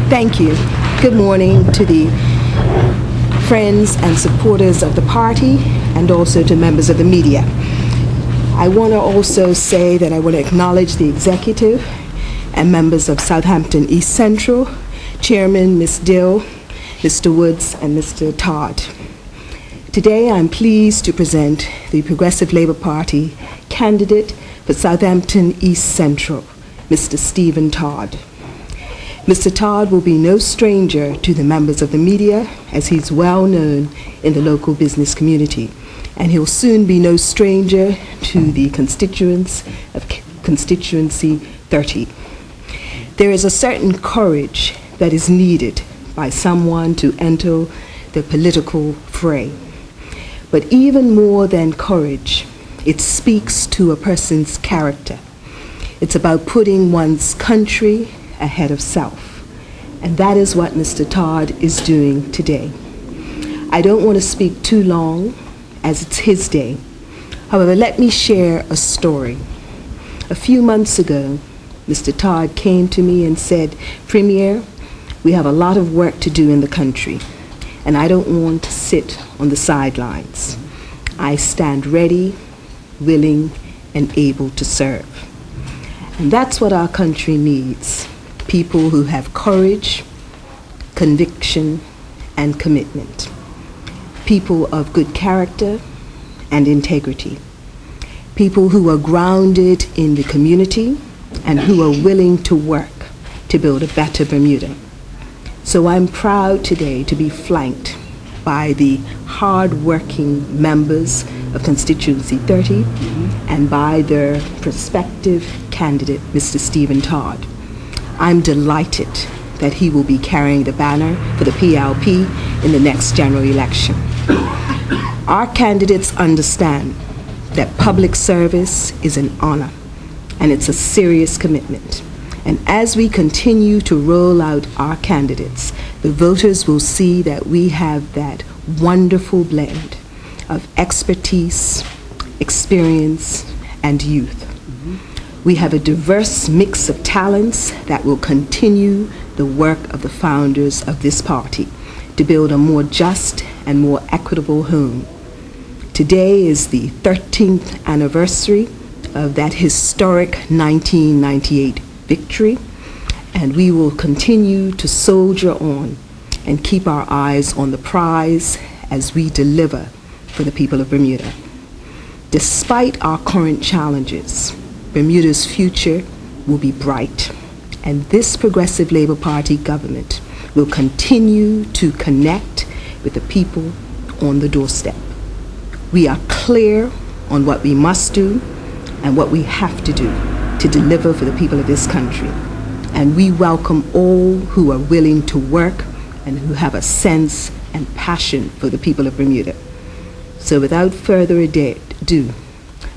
Thank you. Good morning to the friends and supporters of the party and also to members of the media. I want to also say that I want to acknowledge the executive and members of Southampton East Central, Chairman Ms. Dill, Mr. Woods, and Mr. Todd. Today I'm pleased to present the Progressive Labour Party candidate for Southampton East Central, Mr. Stephen Todd. Mr. Todd will be no stranger to the members of the media, as he's well known in the local business community, and he'll soon be no stranger to the constituents of Constituency 30. There is a certain courage that is needed by someone to enter the political fray. But even more than courage, it speaks to a person's character. It's about putting one's country ahead of self. And that is what Mr. Todd is doing today. I don't want to speak too long, as it's his day. However, let me share a story. A few months ago, Mr. Todd came to me and said, "Premier, we have a lot of work to do in the country, and I don't want to sit on the sidelines. I stand ready, willing, and able to serve." And that's what our country needs. People who have courage, conviction, and commitment. People of good character and integrity. People who are grounded in the community and who are willing to work to build a better Bermuda. So I'm proud today to be flanked by the hard-working members of Constituency 30 and by their prospective candidate, Mr. Stephen Todd. I'm delighted that he will be carrying the banner for the PLP in the next general election. Our candidates understand that public service is an honor and it's a serious commitment. And as we continue to roll out our candidates, the voters will see that we have that wonderful blend of expertise, experience, and youth. We have a diverse mix of talents that will continue the work of the founders of this party to build a more just and more equitable home. Today is the 13th anniversary of that historic 1998 victory, and we will continue to soldier on and keep our eyes on the prize as we deliver for the people of Bermuda. Despite our current challenges, Bermuda's future will be bright, and this Progressive Labour Party government will continue to connect with the people on the doorstep. We are clear on what we must do and what we have to do to deliver for the people of this country, and we welcome all who are willing to work and who have a sense and passion for the people of Bermuda. So without further ado,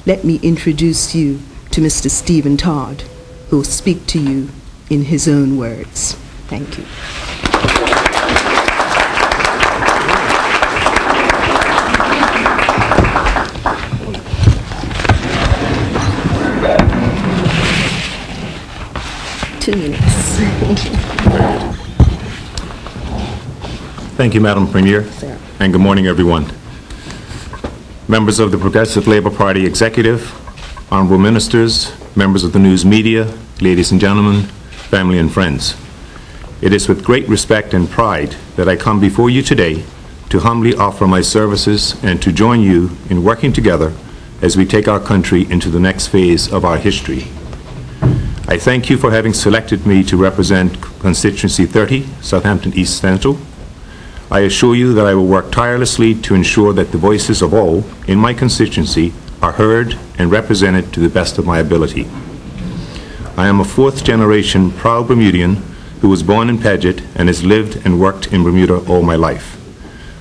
let me introduce you to Mr. Stephen Todd, who will speak to you in his own words. Thank you. Two minutes. Thank you, Madam Premier, and good morning, everyone. Members of the Progressive Labour Party Executive, honorable ministers, members of the news media, ladies and gentlemen, family and friends. It is with great respect and pride that I come before you today to humbly offer my services and to join you in working together as we take our country into the next phase of our history. I thank you for having selected me to represent Constituency 30, Southampton East Central. I assure you that I will work tirelessly to ensure that the voices of all in my constituency are heard and represented to the best of my ability. I am a fourth-generation proud Bermudian who was born in Paget and has lived and worked in Bermuda all my life.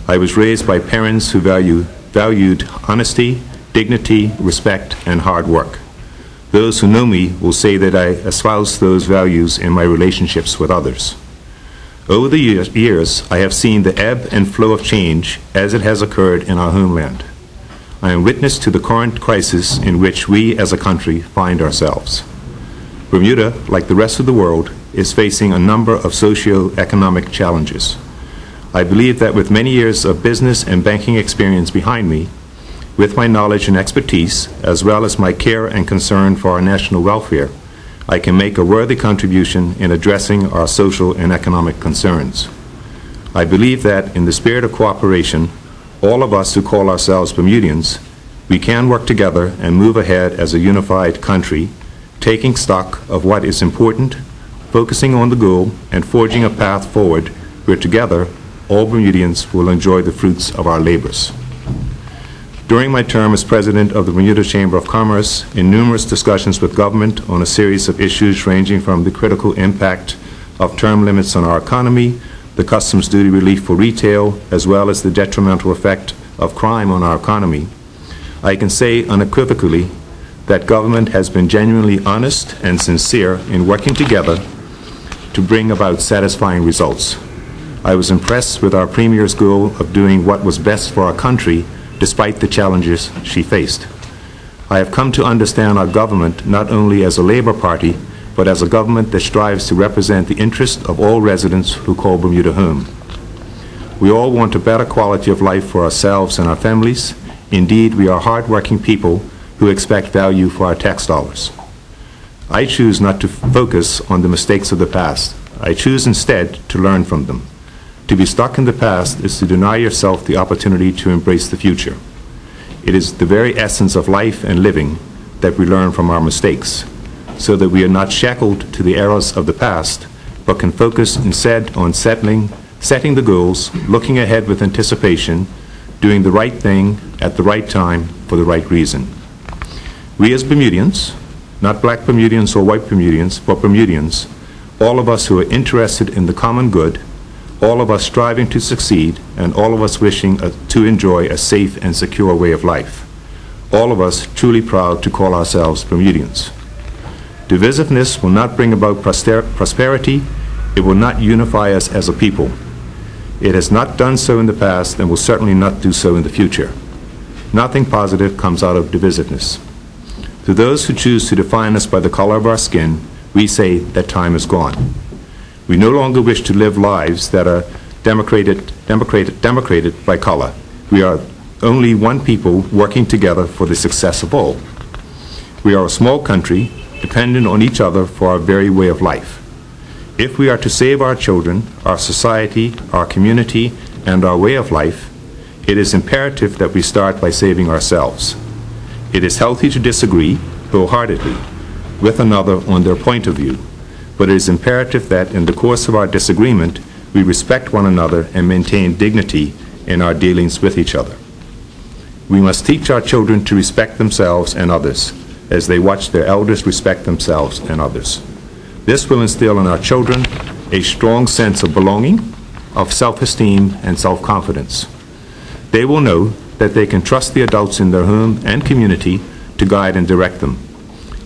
I was raised by parents who valued honesty, dignity, respect, and hard work. Those who know me will say that I espouse those values in my relationships with others. Over the years, I have seen the ebb and flow of change as it has occurred in our homeland. I am witness to the current crisis in which we as a country find ourselves. Bermuda, like the rest of the world, is facing a number of socio-economic challenges. I believe that with many years of business and banking experience behind me, with my knowledge and expertise, as well as my care and concern for our national welfare, I can make a worthy contribution in addressing our social and economic concerns. I believe that in the spirit of cooperation, all of us who call ourselves Bermudians, we can work together and move ahead as a unified country, taking stock of what is important, focusing on the goal, and forging a path forward where together all Bermudians will enjoy the fruits of our labors. During my term as president of the Bermuda Chamber of Commerce, in numerous discussions with government on a series of issues ranging from the critical impact of term limits on our economy, the customs duty relief for retail, as well as the detrimental effect of crime on our economy, I can say unequivocally that government has been genuinely honest and sincere in working together to bring about satisfying results. I was impressed with our Premier's goal of doing what was best for our country despite the challenges she faced. I have come to understand our government not only as a Labour Party, but as a government that strives to represent the interest of all residents who call Bermuda home. We all want a better quality of life for ourselves and our families. Indeed, we are hard-working people who expect value for our tax dollars. I choose not to focus on the mistakes of the past. I choose instead to learn from them. To be stuck in the past is to deny yourself the opportunity to embrace the future. It is the very essence of life and living that we learn from our mistakes, so that we are not shackled to the errors of the past, but can focus instead on setting the goals, looking ahead with anticipation, doing the right thing at the right time for the right reason. We as Bermudians, not black Bermudians or white Bermudians, but Bermudians, all of us who are interested in the common good, all of us striving to succeed, and all of us wishing to enjoy a safe and secure way of life. All of us truly proud to call ourselves Bermudians. Divisiveness will not bring about prosperity. It will not unify us as a people. It has not done so in the past and will certainly not do so in the future. Nothing positive comes out of divisiveness. To those who choose to define us by the color of our skin, we say that time is gone. We no longer wish to live lives that are democrated by color. We are only one people working together for the success of all. We are a small country, dependent on each other for our very way of life. If we are to save our children, our society, our community, and our way of life, it is imperative that we start by saving ourselves. It is healthy to disagree wholeheartedly with another on their point of view, but it is imperative that in the course of our disagreement, we respect one another and maintain dignity in our dealings with each other. We must teach our children to respect themselves and others as they watch their elders respect themselves and others. This will instill in our children a strong sense of belonging, of self-esteem, and self-confidence. They will know that they can trust the adults in their home and community to guide and direct them.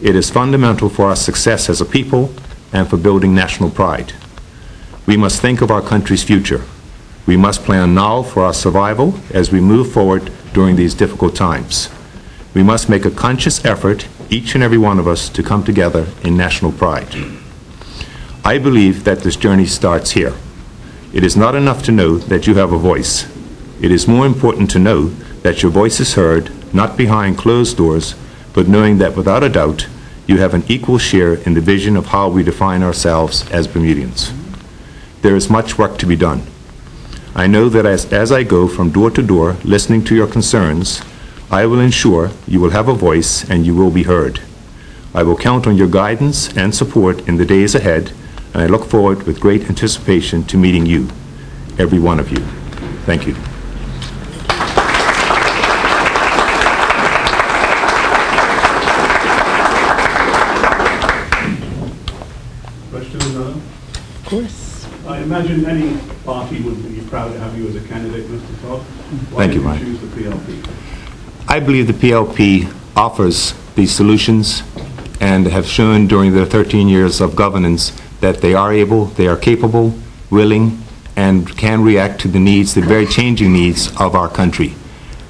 It is fundamental for our success as a people and for building national pride. We must think of our country's future. We must plan now for our survival as we move forward during these difficult times. We must make a conscious effort, each and every one of us, to come together in national pride. I believe that this journey starts here. It is not enough to know that you have a voice. It is more important to know that your voice is heard, not behind closed doors, but knowing that without a doubt, you have an equal share in the vision of how we define ourselves as Bermudians. There is much work to be done. I know that as I go from door to door listening to your concerns, I will ensure you will have a voice and you will be heard. I will count on your guidance and support in the days ahead, and I look forward with great anticipation to meeting you, every one of you. Thank you. Questions? Of course. I imagine any party would be proud to have you as a candidate, Mr. Todd. Why Thank you, did Mike. choose the PLP? I believe the PLP offers these solutions and have shown during their 13 years of governance that they are able, they are capable, willing, and can react to the needs, the very changing needs of our country.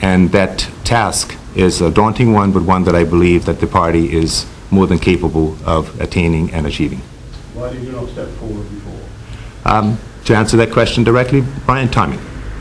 And that task is a daunting one, but one that I believe that the party is more than capable of attaining and achieving. Why did you not step forward before? To answer that question directly, Brian, timing.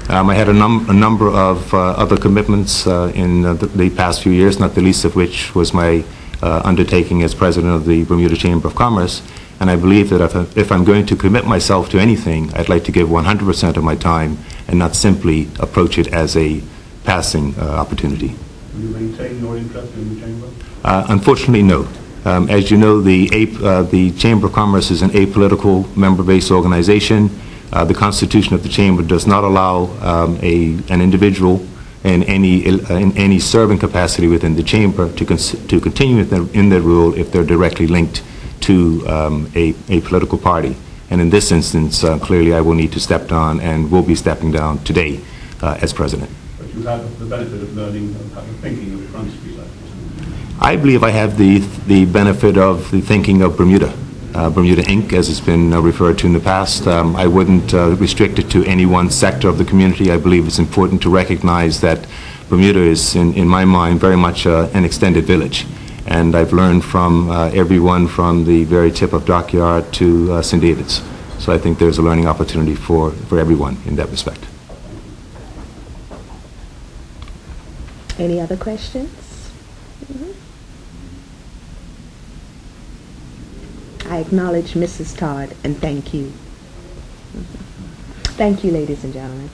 I had a number of other commitments in the past few years, not the least of which was my undertaking as president of the Bermuda Chamber of Commerce. And I believe that if I'm going to commit myself to anything, I'd like to give 100% of my time and not simply approach it as a passing opportunity. Will you maintain your interest in the Chamber? Unfortunately, no. As you know, the Chamber of Commerce is an apolitical member-based organization. The Constitution of the Chamber does not allow an individual in any serving capacity within the Chamber to continue in their role if they're directly linked to a political party. And in this instance, clearly I will need to step down and will be stepping down today as president. But you have the benefit of learning, of thinking of the front street. I believe I have the benefit of the thinking of Bermuda. Bermuda Inc., as it's been referred to in the past. I wouldn't restrict it to any one sector of the community. I believe it's important to recognize that Bermuda is, in my mind, very much an extended village. And I've learned from everyone from the very tip of Dockyard to St. David's. So I think there's a learning opportunity for everyone in that respect. Any other questions? I acknowledge Mrs. Todd and thank you. Thank you, ladies and gentlemen.